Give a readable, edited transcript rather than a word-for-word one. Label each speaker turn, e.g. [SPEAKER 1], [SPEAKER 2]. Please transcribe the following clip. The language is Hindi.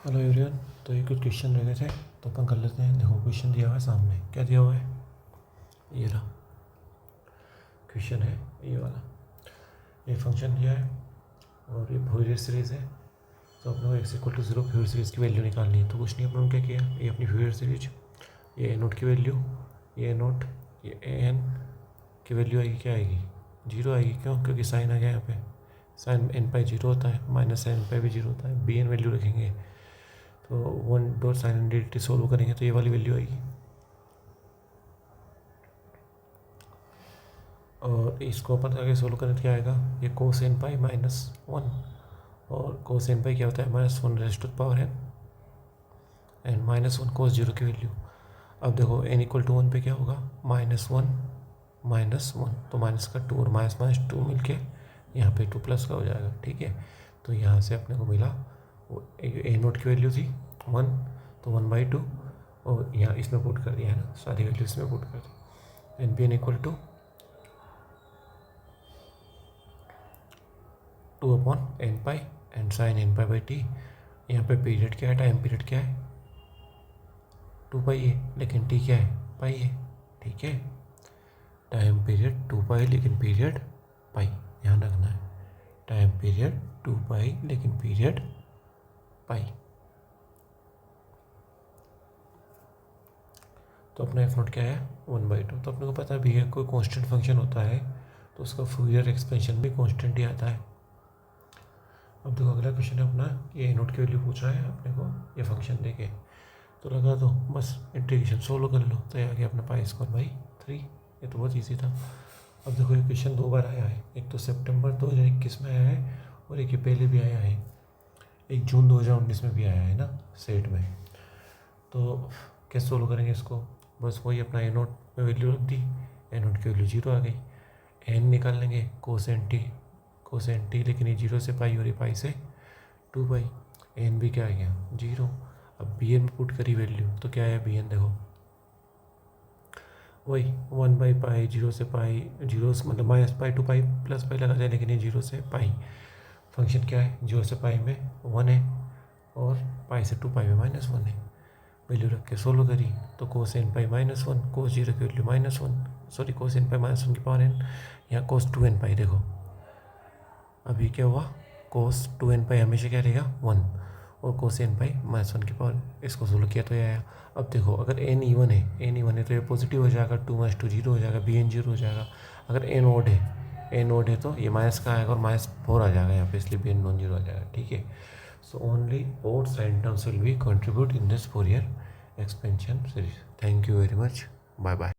[SPEAKER 1] Hello everyone. तो ये कुछ क्वेश्चन रह गए थे तो अपन कर लेते हैं। देखो क्वेश्चन दिया हुआ है सामने, क्या दिया हुआ है, ये रहा क्वेश्चन है ये वाला। ये फंक्शन दिया है और ये फ्यूरियर सीरीज़ है। तो अपने को x=0 फ्यूरियर सीरीज़ की वैल्यू निकालनी है। तो कुछ नहीं, अपने क्या किया, ये अपनी फ्यूरियर सीरीज, ये ए नोट की वैल्यू, ये नोट, ये ए एन की वैल्यू आएगी, क्या आएगी, 0 आएगी। क्यों? क्योंकि साइन आ गया यहाँ पे, साइन एन पाई 0 होता है, माइनस साइन एन पाई भी 0 होता है। बी एन वैल्यू रखेंगे तो 1 sin dt सोल्व करेंगे तो ये वाली वैल्यू आएगी। और इसको अपन आगे सोल्व करें तो क्या आएगा, ये कोस एन पाई -1, और कोस एन पाई क्या होता है, -1 raise to the power n, and -1 cos 0 की वैल्यू। अब देखो n=1 पे क्या होगा, -1 तो माइनस का 2 और -2 मिलके यहाँ पे 2 प्लस का हो जाएगा। ठीक है, तो यहाँ से अपने को मिला वो ए नोट की वैल्यू थी 1, तो 1/2, और यहाँ इसमें पुट कर दिया है ना, सारी वैल्यू इसमें पुट कर दी। N p n = 2/n pi and sine n pi by t. यहाँ पे पीरियड क्या है, टाइम पीरियड क्या है, 2 पाई है, लेकिन टी क्या है, पाई है। ठीक है, टाइम पीरियड 2 पाई लेकिन पीरियड पाई, ध्यान रखना है। टाइम पीरियड 2 पाई लेकिन पीरियड पाई। तो अपना एफ नोट क्या है, 1/2। तो अपने को पता भी है कोई कांस्टेंट फंक्शन होता है तो उसका फूरियर एक्सपेंशन भी कांस्टेंट ही आता है। अब देखो अगला क्वेश्चन है अपना, ये नोट की वैल्यू पूछ रहा है अपने को, ये फंक्शन देके तो लगा दो, बस इंटीग्रेशन सोल्व कर लो तो ये आ गया अपना π²/3। ये तो बहुत ईजी था। अब देखो ये क्वेश्चन 2 बार आया है, एक तो सितंबर 2021 में आया है और एक ये पहले भी आया है, एक जून 2019 में भी आया है ना सेट में। तो कैसे सोल्व करेंगे इसको, बस वही अपना ए नोट में वैल्यू रख दी, ए नोट की वैल्यू 0 आ गई। एन निकाल लेंगे कोसेन टी, लेकिन ये 0 से पाई और ये पाई से 2 पाई, एन भी क्या आ गया 0। अब बी एन में पुट करी वैल्यू तो क्या है बी एन, देखो वही 1/π, 0 से पाई, 0 से मतलब -π to π प्लस पाई लगा जाए, लेकिन ये 0 से पाई। फंक्शन क्या है, 0 से पाई में 1 है और पाई से 2 पाई में -1 है। वैल्यू रख के सोल्व करी तो कोस एन पाई -1, कोस 0 की वैल्यू -1, सॉरी कोस एन पाई -1 की पावर n, यहाँ कोस 2n पाई। देखो अभी क्या हुआ, कोस 2n पाई हमेशा क्या रहेगा 1, और कोस n पाई -1 की पावर, इसको सोल्व किया तो ये आया। अब देखो अगर n इवन है तो ये पॉजिटिव हो जाएगा, 2 - 2 0 हो जाएगा, bn 0 हो जाएगा। अगर n ओड है तो ये माइनस का आएगा और -4 आ जाएगा यहाँ पे, इसलिए bn नॉन जीरो आ जाएगा। ठीक है, so only odd sign terms will be contribute in this Fourier expansion series. Thank you very much. Bye bye.